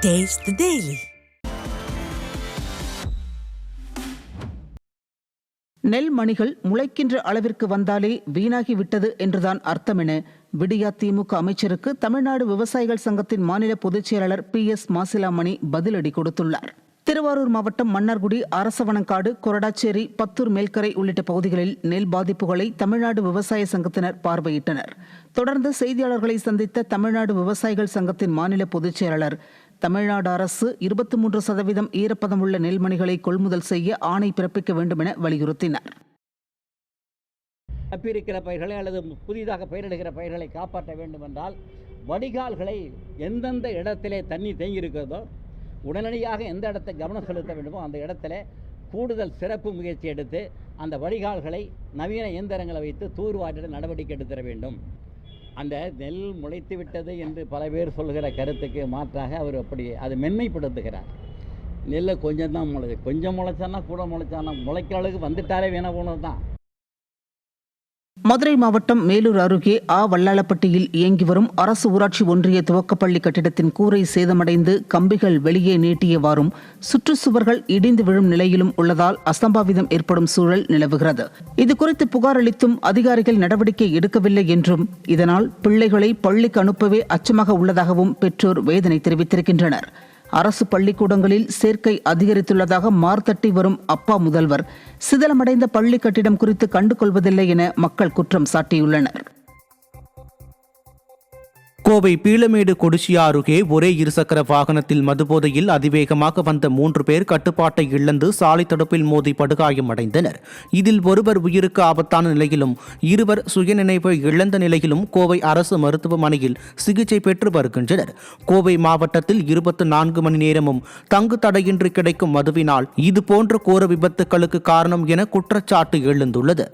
Taste the Daily. நெல் மணிகள் முளைக்கின்ற அளவிற்கு வந்தாலே வீணாகிவிட்டது என்றுதான் அர்த்தம் என விடியா திமுக அமைச்சருக்கு தமிழ்நாடு விவசாயிகள் சங்கத்தின் மாநில பொதுச் செயலாளர் PS மாசிலாமணி பதிலடி கொடுத்துள்ளார். திருவாரூர் மாவட்டம் மன்னார்குடி, அரசவனங்காடு, கொரடாச்சேரி, பத்தூர் மேல்கரை உள்ளிட்ட பகுதிகளில் நெல் பாதிப்புகளை தமிழ்நாடு விவசாய சங்கத்தினர் பார்வையிட்டனர். தொடர்ந்து செய்தியாளர்களை சந்தித்த தமிழ்நாடு விவசாயிகள் சங்கத்தின் மாநில பொதுச் செயலாளர், தமிழ்நாடு அரசு 23% ஈரப்பதம் உள்ள நெல்மணிகளை கொள்முதல் செய்ய ஆணை பிறப்பிக்க வேண்டும் என வலியுறுத்தினார். தப்பியிருக்கிற பயிர்களை அல்லது புதிதாக பயிரிடுகிற பயிர்களை காப்பாற்ற வேண்டும் என்றால் வடிகால்களை எந்தெந்த இடத்திலே தண்ணி தேங்கியிருக்கிறதோ உடனடியாக எந்த இடத்தை கவனம் செலுத்த வேண்டுமோ அந்த இடத்துல கூடுதல் சிறப்பு முயற்சி எடுத்து அந்த வடிகால்களை நவீன இயந்திரங்களை வைத்து தூர்வாரிட நடவடிக்கை எடுத்துட வேண்டும். அந்த நெல் முளைத்து விட்டது என்று பல பேர் சொல்கிற கருத்துக்கு மாற்றாக அவர் அப்படி அதை மென்மைப்படுத்துகிறார். நெல்லை கொஞ்சம் தான் கொஞ்சம் முளைச்சானா கூட முளைச்சானா முளைக்கிற அளவுக்கு வந்துட்டாலே வீணா போனது தான். மதுரை மாவட்டம் மேலூர் அருகே வல்லாளப்பட்டியில் இயங்கி வரும் அரசு ஊராட்சி ஒன்றிய துவக்கப்பள்ளி கட்டிடத்தின் கூரை சேதமடைந்து கம்பிகள் வெளியே நீட்டியவாறும் சுற்றுச்சுவர்கள் இடிந்து விழும் நிலையிலும் உள்ளதால் அசம்பாவிதம் ஏற்படும் சூழல் நிலவுகிறது. இதுகுறித்து புகார் அளித்தும் அதிகாரிகள் நடவடிக்கை எடுக்கவில்லை என்றும் இதனால் பிள்ளைகளை பள்ளிக்கு அனுப்பவே அச்சமாக உள்ளதாகவும் பெற்றோர் வேதனை தெரிவித்திருக்கின்றனர். அரசு பள்ளிக்கூடங்களில் சேர்க்கை அதிகரித்துள்ளதாக மார்த்தட்டி வரும் அப்பா முதல்வர் சிதலமடைந்த பள்ளி கட்டிடம் குறித்து கண்டுகொள்வதில்லை என மக்கள் குற்றம் சாட்டியுள்ளனர். கோவை பீளமேடு கொடிசியா அருகே ஒரே இருசக்கர வாகனத்தில் மதுபோதையில் அதிவேகமாக வந்த 3 பேர் கட்டுப்பாட்டை இழந்து சாலை தடுப்பில் மோதி படுகாயமடைந்தனர். இதில் ஒருவர் உயிருக்கு ஆபத்தான நிலையிலும் 2 சுயநினைவை இழந்த நிலையிலும் கோவை அரசு மருத்துவமனையில் சிகிச்சை பெற்று வருகின்றனர். கோவை மாவட்டத்தில் 24 மணி நேரமும் தங்கு தடையின்றி கிடைக்கும் மதுவினால் இதுபோன்ற கோர விபத்துக்களுக்கு காரணம் என குற்றச்சாட்டு எழுந்துள்ளது.